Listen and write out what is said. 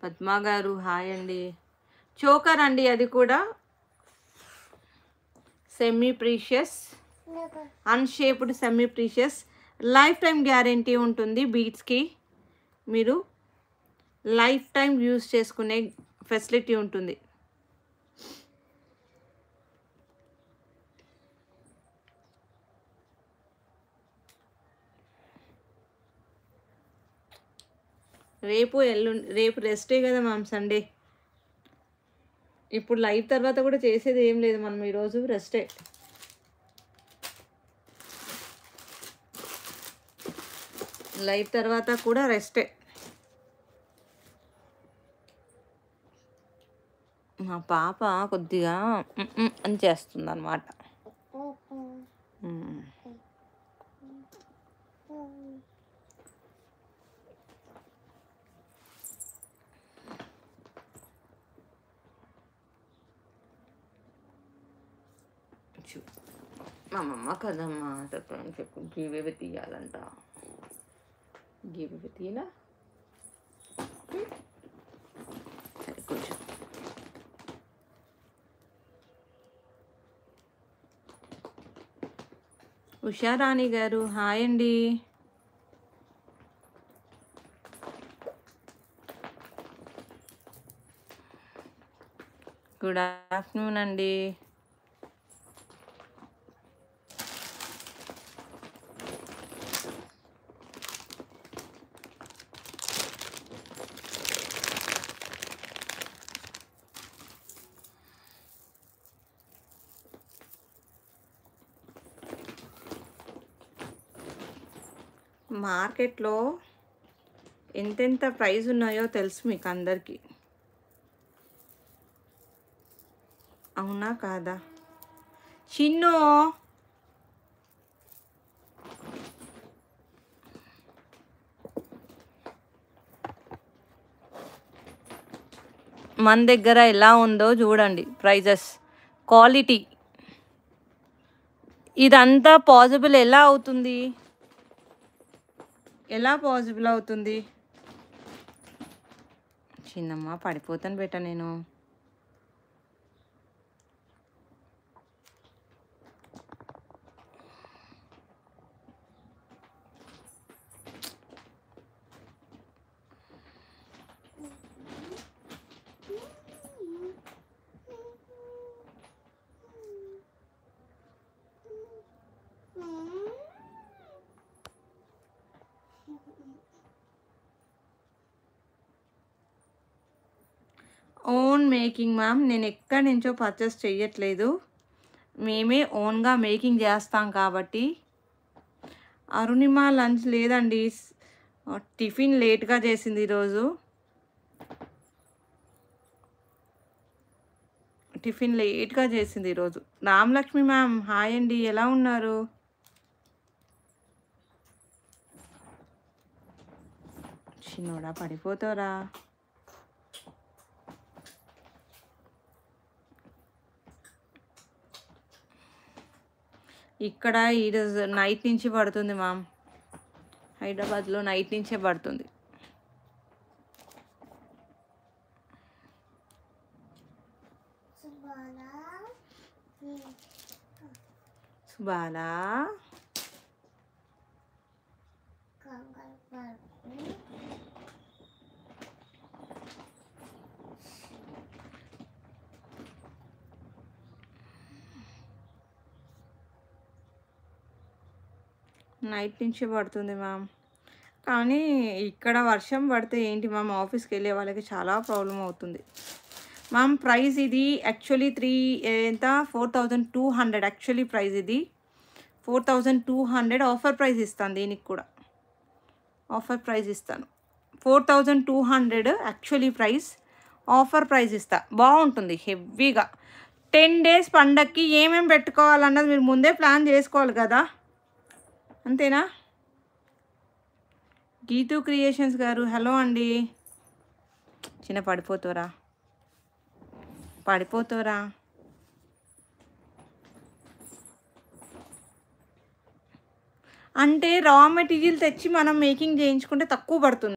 పద్మా గారు హాయ్ అండి. చోకర్ అండి, అది కూడా semi precious unshaped semi precious, life time guarantee ఉంటుంది. బీట్స్కి మీరు లైఫ్ టైం యూస్ చేసుకునే ఫెసిలిటీ ఉంటుంది. రేపు రెస్టే కదా మ్యామ్, సండే. ఇప్పుడు లైవ్ తర్వాత కూడా చేసేది ఏం లేదు, మనం ఈరోజు రెస్టే. లైవ్ తర్వాత కూడా రెస్టే. మా పాప కొద్దిగా అని చేస్తుంది అన్నమాట. మా అమ్మ కదమ్మా చెప్పు, గివేవి తీయాలంట. గివేవి తీయనా? సరే కొంచెం ఉషారాణి గారు హాయ్ అండి. గుడ్ ఆఫ్టర్నూన్ అండి. మార్కెట్లో ఎంతెంత ప్రైస్ ఉన్నాయో తెలుసు మీకు అందరికీ, అవునా కాదా? చిన్ను మన దగ్గర ఎలా ఉందో చూడండి, ప్రైజెస్, క్వాలిటీ. ఇదంతా పాసిబుల్ ఎలా అవుతుంది? ఎలా పాసిబుల్ అవుతుంది? చిన్నమ్మ పడిపోతాను బేట నేను. ఓన్ మేకింగ్ మ్యామ్, నేను ఎక్కడి నుంచో పర్చేస్ చెయ్యట్లేదు, మేమే ఓన్గా మేకింగ్ చేస్తాం కాబట్టి. అరుణిమ లంచ్ లేదండి, టిఫిన్ లేట్గా చేసింది ఈరోజు. టిఫిన్ లేట్గా చేసింది ఈరోజు. రామలక్ష్మి మ్యామ్ హాయ్ అండి, ఎలా ఉన్నారు? చిన్నోడా పడిపోతారా? ఇక్కడ ఈరోజు నైట్ నుంచి పడుతుంది మ్యామ్, హైదరాబాద్లో నైట్ నుంచే పడుతుంది. సుబాలా నైట్ నుంచే పడుతుంది మ్యామ్. కానీ ఇక్కడ వర్షం పడితే ఏంటి మ్యామ్, ఆఫీస్కి వెళ్ళే వాళ్ళకి చాలా ప్రాబ్లం అవుతుంది మ్యామ్. ప్రైస్ ఇది యాక్చువల్లీ 4200 యాక్చువల్లీ ప్రైస్ ఇది 4200. ఆఫర్ ప్రైస్ ఇస్తాను, దీనికి కూడా ఆఫర్ ప్రైస్ ఇస్తాను. 4200 యాక్చువల్లీ ప్రైస్, ఆఫర్ ప్రైస్ ఇస్తా. బాగుంటుంది హెవీగా. 10 days పండగకి ఏమేమి పెట్టుకోవాలన్నది మీరు ముందే ప్లాన్ చేసుకోవాలి కదా, అంతేనా? గీతూ క్రియేషన్స్ గారు హలో అండి. చిన్న పడిపోతారా అంటే రా మెటీరియల్ తెచ్చి మనం మేకింగ్ చేయించుకుంటే తక్కువ పడుతుంది.